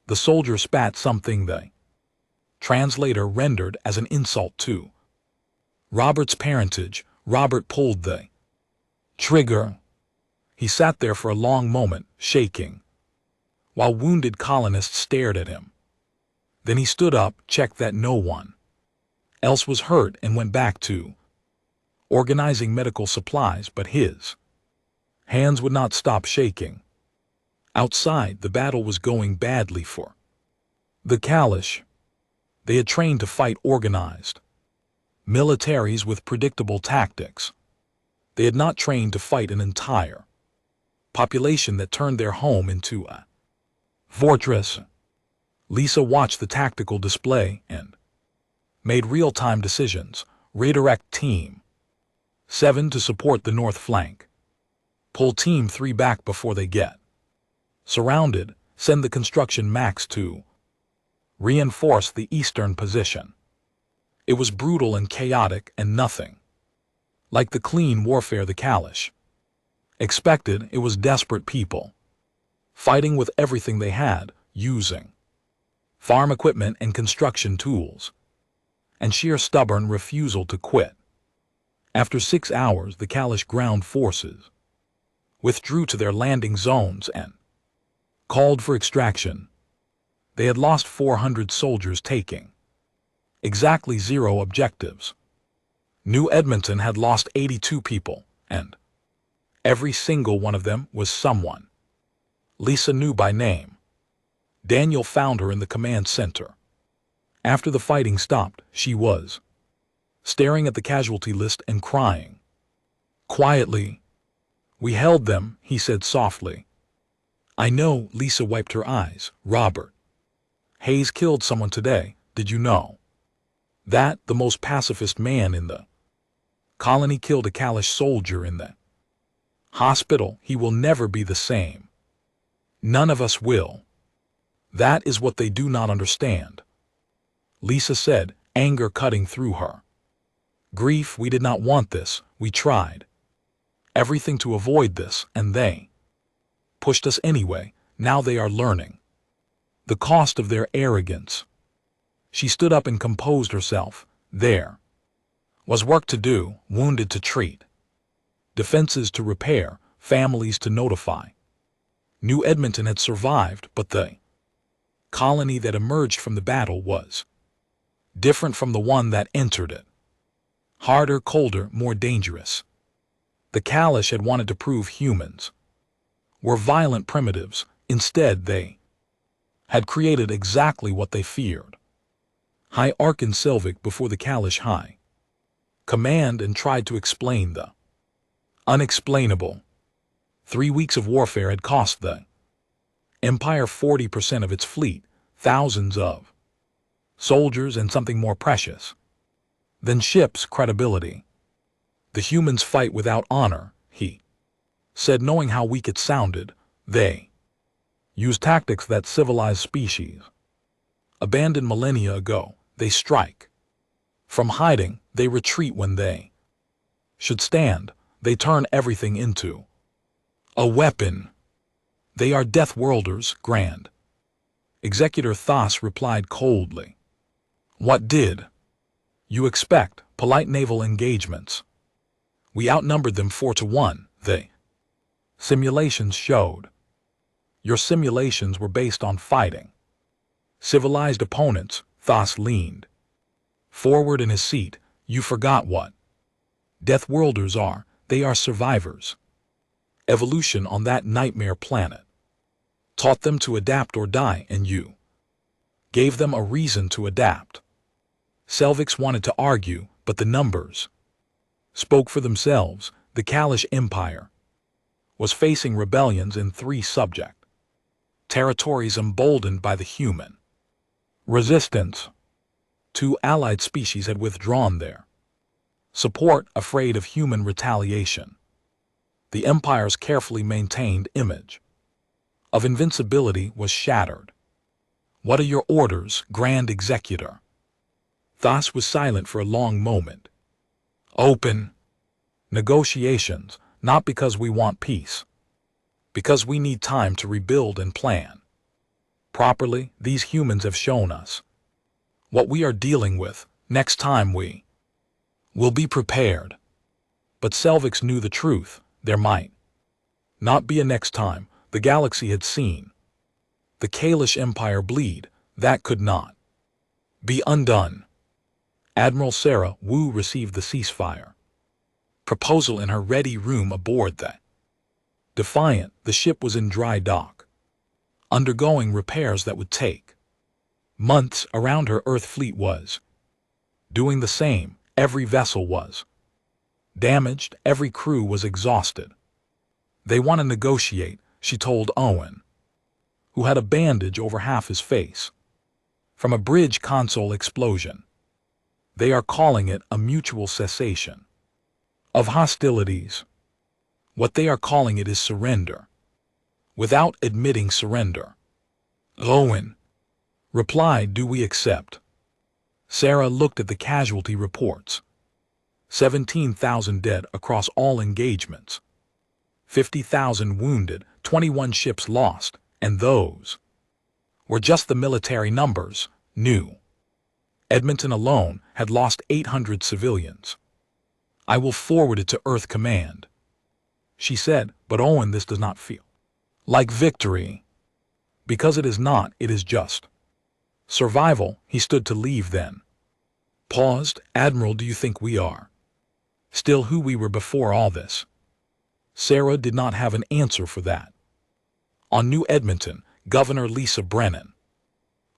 The soldier spat something the translator rendered as an insult to Robert's parentage. Robert pulled the trigger. He sat there for a long moment, shaking, while wounded colonists stared at him. Then he stood up, checked that no one else was hurt, and went back to organizing medical supplies, but his hands would not stop shaking. Outside, the battle was going badly for the Kalish. They had trained to fight organized militaries with predictable tactics. They had not trained to fight an entire population that turned their home into a fortress. Lisa watched the tactical display and made real-time decisions. Redirect Team 7 to support the north flank. Pull Team 3 back before they get surrounded. Send the construction max to reinforce the eastern position. It was brutal and chaotic, and nothing like the clean warfare the Kalish expected. It was desperate people fighting with everything they had, using farm equipment and construction tools, and sheer stubborn refusal to quit. After 6 hours, the Kalish ground forces withdrew to their landing zones and called for extraction. They had lost 400 soldiers, taking exactly 0 objectives. New Edmonton had lost 82 people, and every single one of them was someone Lisa knew by name. Daniel found her in the command center. After the fighting stopped, she was staring at the casualty list and crying. Quietly, "We held them," he said softly. "I know," Lisa wiped her eyes. "Robert Hayes killed someone today, did you know? That, the most pacifist man in the colony, killed a Kalish soldier in the hospital. He will never be the same. None of us will. That is what they do not understand," Lisa said, anger cutting through her. "Grief, we did not want this. We tried everything to avoid this, and they pushed us anyway. Now they are learning the cost of their arrogance." She stood up and composed herself. There was work to do, wounded to treat, defenses to repair, families to notify. New Edmonton had survived, but the colony that emerged from the battle was different from the one that entered it. Harder, colder, more dangerous. The Kalish had wanted to prove humans were violent primitives. Instead, they had created exactly what they feared. High Arkan Selvik before the Kalish High Command and tried to explain the unexplainable. 3 weeks of warfare had cost the Empire 40% of its fleet, thousands of soldiers, and something more precious than ships: credibility. "The humans fight without honor," he said, knowing how weak it sounded. "They use tactics that civilized species abandoned millennia ago. They strike from hiding, they retreat when they should stand, they turn everything into a weapon. They are Deathworlders." Grand Executor Thas replied coldly. "What did you expect? Polite naval engagements. We outnumbered them 4-1, the simulations showed. Your simulations were based on fighting civilized opponents." Thas leaned forward in his seat. "You forgot what Deathworlders are. They are survivors. Evolution on that nightmare planet taught them to adapt or die, and you gave them a reason to adapt." Selviks wanted to argue, but the numbers spoke for themselves. The Kalish Empire was facing rebellions in 3 subject territories, emboldened by the human resistance. 2 allied species had withdrawn their support, afraid of human retaliation. The Empire's carefully maintained image of invincibility was shattered. "What are your orders, Grand Executor?" Thas was silent for a long moment. "Open negotiations, not because we want peace, because we need time to rebuild and plan properly. These humans have shown us what we are dealing with. Next time we will be prepared." But Selviks knew the truth. There might not be a next time. The galaxy had seen the Kalish Empire bleed. That could not be undone. Admiral Sarah Wu received the ceasefire proposal in her ready room aboard the Defiant. The ship was in dry dock, undergoing repairs that would take months. Around her, Earth fleet was doing the same. Every vessel was damaged, every crew was exhausted. "They want to negotiate," she told Owen, who had a bandage over half his face from a bridge console explosion. "They are calling it a mutual cessation of hostilities. What they are calling it is surrender, without admitting surrender." Owen replied, "Do we accept?" Sarah looked at the casualty reports. 17,000 dead across all engagements. 50,000 wounded, 21 ships lost, and those were just the military numbers. New Edmonton alone had lost 800 civilians. I will forward it to Earth Command. She said, but Owen, this does not feel like victory. Because it is not, it is just survival. He stood to leave then. Paused. Admiral, do you think we are still who we were before all this? Sarah did not have an answer for that. On New Edmonton, Governor Lisa Brennan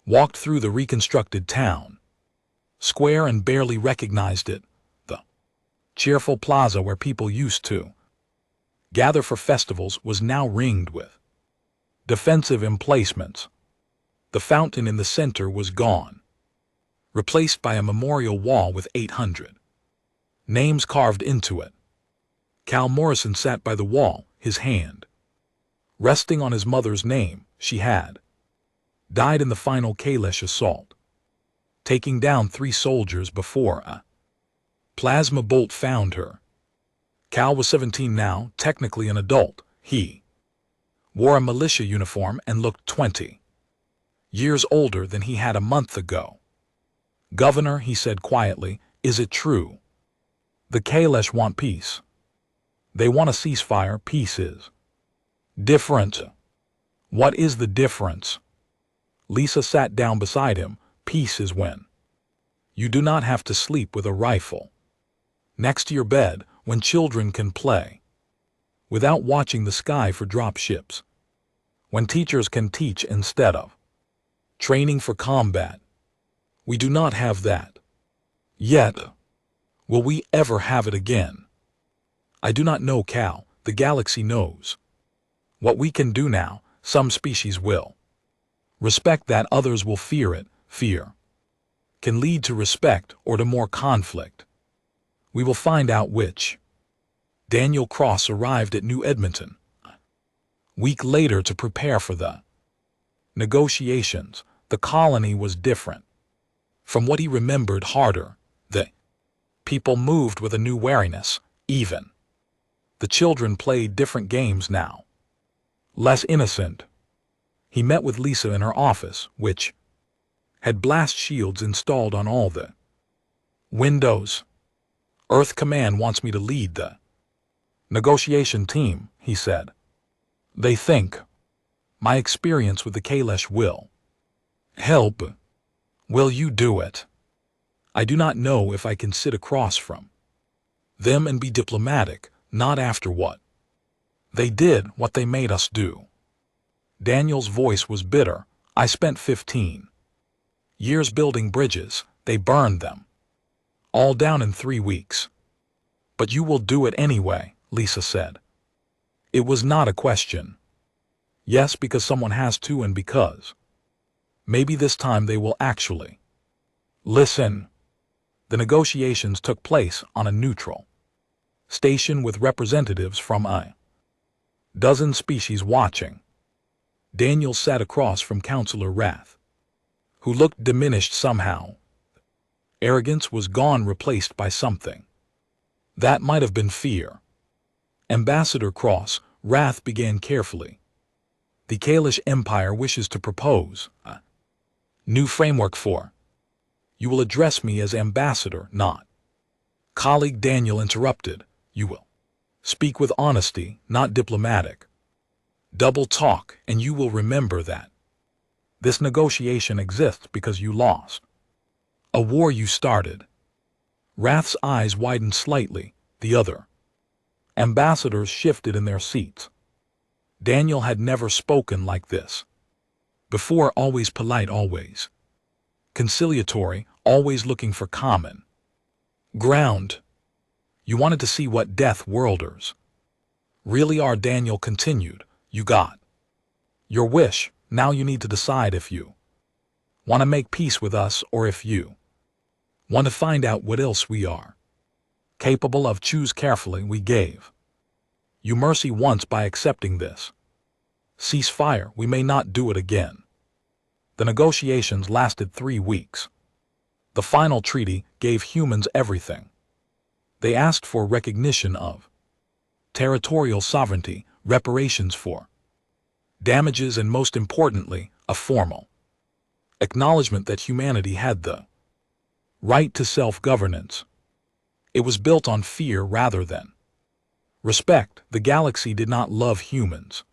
walked through the reconstructed town square and barely recognized it, the cheerful plaza where people used to gather for festivals was now ringed with defensive emplacements. The fountain in the center was gone, replaced by a memorial wall with 800 names carved into it. Cal Morrison sat by the wall, his hand resting on his mother's name. She had died in the final Kalish assault, taking down 3 soldiers before a plasma bolt found her. Cal was 17 now, technically an adult. He wore a militia uniform and looked 20 years older than he had a month ago. Governor, he said quietly, is it true? The Kalish want peace. They want a ceasefire. Peace is different. What is the difference? Lisa sat down beside him. Peace is when you do not have to sleep with a rifle next to your bed, when children can play without watching the sky for drop ships, when teachers can teach instead of training for combat. We do not have that yet. Will we ever have it again? I do not know, Cal. The galaxy knows. What we can do now, some species will respect that, others will fear it. Fear can lead to respect or to more conflict. We will find out which. Daniel Cross arrived at New Edmonton a week later to prepare for the negotiations. The colony was different from what he remembered. Harder. The people moved with a new wariness. Even the children played different games now, less innocent. He met with Lisa in her office, which had blast shields installed on all the windows. Earth Command wants me to lead the negotiation team, he said. They think my experience with the Kalish will help. Will you do it? I do not know if I can sit across from them and be diplomatic, not after what they did, what they made us do. Daniel's voice was bitter. I spent 15 years building bridges. They burned them all down in 3 weeks. But you will do it anyway, Lisa said. It was not a question. Yes, because someone has to, and because maybe this time they will actually listen. The negotiations took place on a neutral station with representatives from a dozen species watching. Daniel sat across from Counselor Wrath, who looked diminished somehow. Arrogance was gone, replaced by something that might have been fear. Ambassador Cross, Wrath began carefully. The Kalish Empire wishes to propose a new framework for. You will address me as ambassador, not colleague. Daniel interrupted. You will speak with honesty, not diplomatic double talk, and you will remember that this negotiation exists because you lost a war you started. Wrath's eyes widened slightly. The other ambassadors shifted in their seats. Daniel had never spoken like this before, always polite, always conciliatory, always looking for common ground. You wanted to see what Deathworlders really are, Daniel continued. You got your wish. Now you need to decide if you want to make peace with us or if you want to find out what else we are capable of. Choose carefully. We gave you mercy once by accepting this ceasefire. We may not do it again. The negotiations lasted 3 weeks. The final treaty gave humans everything. They asked for recognition of territorial sovereignty, reparations for damages, and most importantly, a formal acknowledgement that humanity had the right to self-governance. It was built on fear rather than respect. The galaxy did not love humans.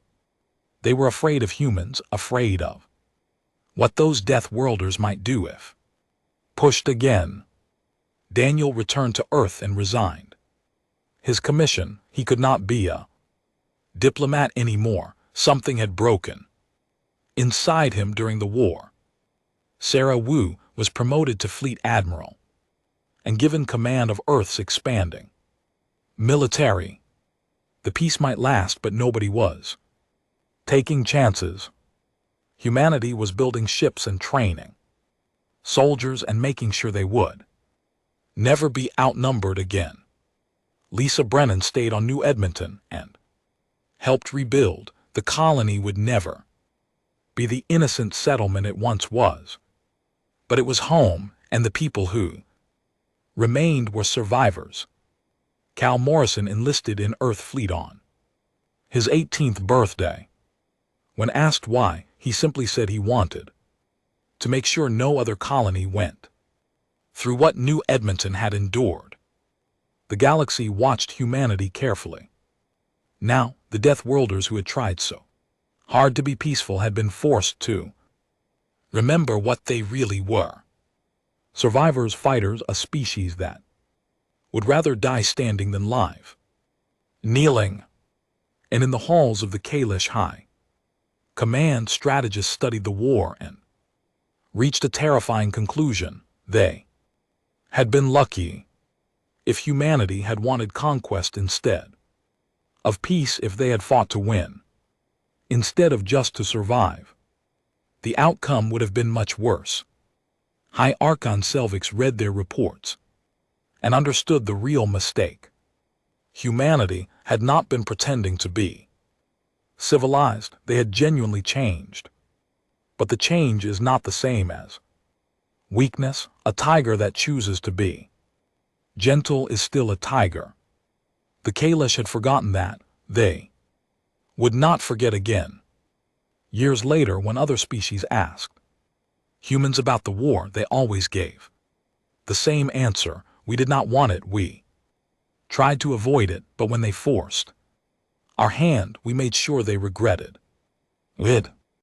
They were afraid of humans, afraid of what those Deathworlders might do if pushed again. Daniel returned to Earth and resigned his commission. He could not be a diplomat anymore. Something had broken inside him during the war. Sarah Wu was promoted to Fleet Admiral and given command of Earth's expanding military. The peace might last, but nobody was taking chances. Humanity was building ships and training soldiers and making sure they would never be outnumbered again. Lisa Brennan stayed on New Edmonton and helped rebuild. The colony would never be the innocent settlement it once was. But it was home, and the people who remained were survivors. Cal Morrison enlisted in Earth Fleet on his 18th birthday. When asked why, he simply said he wanted to make sure no other colony went through what New Edmonton had endured. The galaxy watched humanity carefully. Now, the Deathworlders who had tried so hard to be peaceful had been forced to remember what they really were. Survivors, fighters, a species that would rather die standing than live, kneeling. And in the halls of the Kalish High Command, strategists studied the war and reached a terrifying conclusion. They had been lucky if humanity had wanted conquest instead of peace, if they had fought to win instead of just to survive. The outcome would have been much worse. High Archon Selvix read their reports and understood the real mistake. Humanity had not been pretending to be civilized. They had genuinely changed. But the change is not the same as weakness. A tiger that chooses to be gentle is still a tiger. The Kalish had forgotten that. They would not forget again. Years later, when other species asked humans about the war, they always gave the same answer: we did not want it, we tried to avoid it, but when they forced our hand, we made sure they regretted it.